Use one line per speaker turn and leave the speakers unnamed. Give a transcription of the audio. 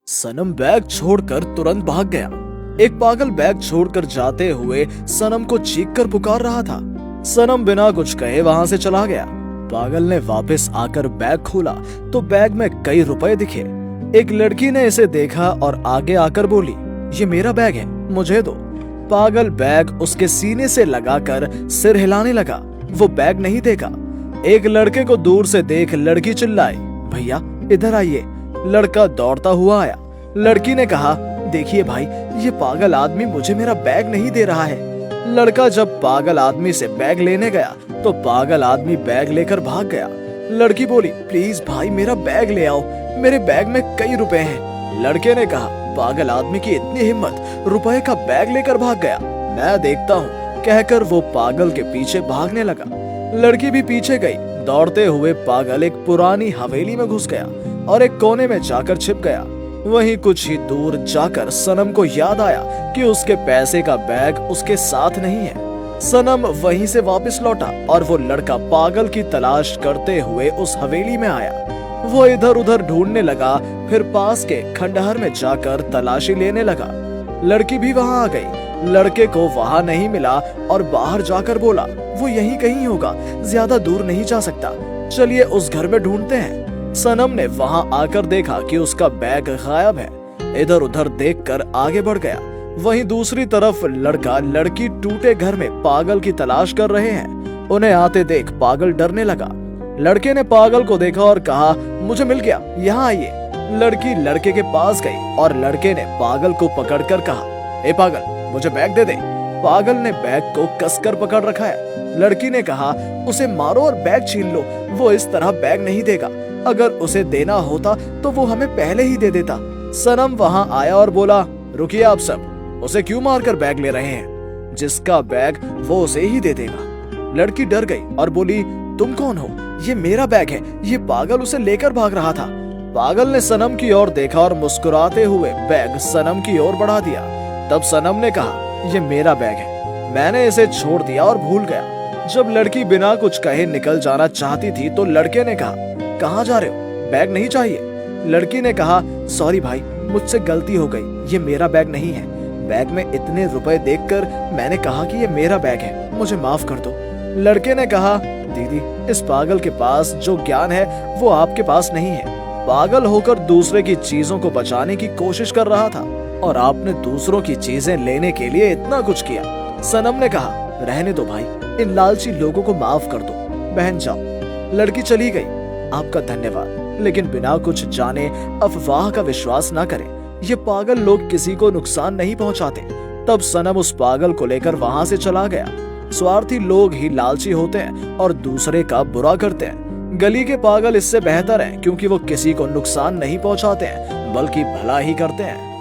सनम bag छोड़कर तुरंत भाग गया। एक पागल बैग छोड़कर जाते हुए सनम को चीख कर पुकार रहा था। सनम बिना कुछ कहे वहां से चला गया। पागल ने वापस आकर बैग खोला तो बैग में कई रुपए दिखे। एक लड़की ने इसे देखा और आगे आकर बोली, ये मेरा बैग है, मुझे दो। पागल बैग उसके सीने से लगाकर सिर हिलाने लगा। वो बैग नहीं देगा। एक लड़के को दूर से देख लड़की चिल्लाई, भैया इधर आइए। लड़का दौड़ता हुआ आया। लड़की ने कहा, देखिए भाई, ये पागल आदमी मुझे मेरा बैग नहीं दे रहा है। लड़का जब पागल आदमी से बैग लेने गया तो पागल आदमी बैग लेकर भाग गया। लड़की बोली, प्लीज भाई मेरा बैग ले आओ, मेरे बैग में कई रुपए हैं। लड़के ने कहा, पागल आदमी की इतनी हिम्मत, रुपए का बैग लेकर भाग गया, मैं देखता हूँ, कहकर वो पागल के पीछे भागने लगा। लड़की भी पीछे गई। दौड़ते हुए पागल एक पुरानी हवेली में घुस गया और एक कोने में जाकर छिप गया। वहीं कुछ ही दूर जाकर सनम को याद आया कि उसके पैसे का बैग उसके साथ नहीं है। सनम वहीं से वापस लौटा और वो लड़का पागल की तलाश करते हुए उस हवेली में आया। वो इधर उधर ढूंढने लगा, फिर पास के खंडहर में जाकर तलाशी लेने लगा। लड़की भी वहां आ गई। लड़के को वहां नहीं मिला और बाहर जाकर बोला, वो यहीं कहीं होगा, ज्यादा दूर नहीं जा सकता, चलिए उस घर में ढूंढते हैं। सनम ने वहां आकर देखा कि उसका बैग गायब है। इधर उधर देखकर आगे बढ़ गया। वहीं दूसरी तरफ लड़का लड़की टूटे घर में पागल की तलाश कर रहे हैं। उन्हें आते देख पागल डरने लगा। लड़के ने पागल को देखा और कहा, मुझे मिल गया, यहाँ आइए। लड़की लड़के के पास गई और लड़के ने पागल को पकड़कर कहा, ए पागल, मुझे बैग दे दे। पागल ने बैग को कसकर पकड़ रखा है। लड़की ने कहा, उसे मारो और बैग छीन लो, वो इस तरह बैग नहीं देगा। अगर उसे देना होता तो वो हमें पहले ही दे देता। सनम वहां आया और बोला, रुकिए आप सब, उसे क्यों मारकर बैग ले रहे हैं? जिसका बैग वो उसे ही दे देगा। लड़की डर गई और बोली, तुम कौन हो? ये मेरा बैग है, ये पागल उसे लेकर भाग रहा था। पागल ने सनम की ओर देखा और मुस्कुराते हुए बैग सनम की ओर बढ़ा दिया। तब सनम ने कहा, ये मेरा बैग है, मैंने इसे छोड़ दिया और भूल गया। जब लड़की बिना कुछ कहे निकल जाना चाहती थी तो लड़के ने कहा, कहाँ जा रहे हो? बैग नहीं चाहिए? लड़की ने कहा, सॉरी भाई, मुझसे गलती हो गई, ये मेरा बैग नहीं है। बैग में इतने रुपए देखकर मैंने कहा कि ये मेरा बैग है, मुझे माफ कर दो। लड़के ने कहा, दीदी, इस पागल के पास जो ज्ञान है वो आपके पास नहीं है। पागल होकर दूसरे की चीजों को बचाने की कोशिश कर रहा था और आपने दूसरों की चीजें लेने के लिए इतना कुछ किया। सनम ने कहा, रहने दो भाई, इन लालची लोगों को माफ कर दो, बहन जाओ। लड़की चली गई। आपका धन्यवाद, लेकिन बिना कुछ जाने अफवाह का विश्वास ना करें। ये पागल लोग किसी को नुकसान नहीं पहुंचाते। तब सनम उस पागल को लेकर वहां से चला गया। स्वार्थी लोग ही लालची होते हैं और दूसरे का बुरा करते हैं। गली के पागल इससे बेहतर हैं क्योंकि वो किसी को नुकसान नहीं पहुंचाते हैं बल्कि भला ही करते हैं।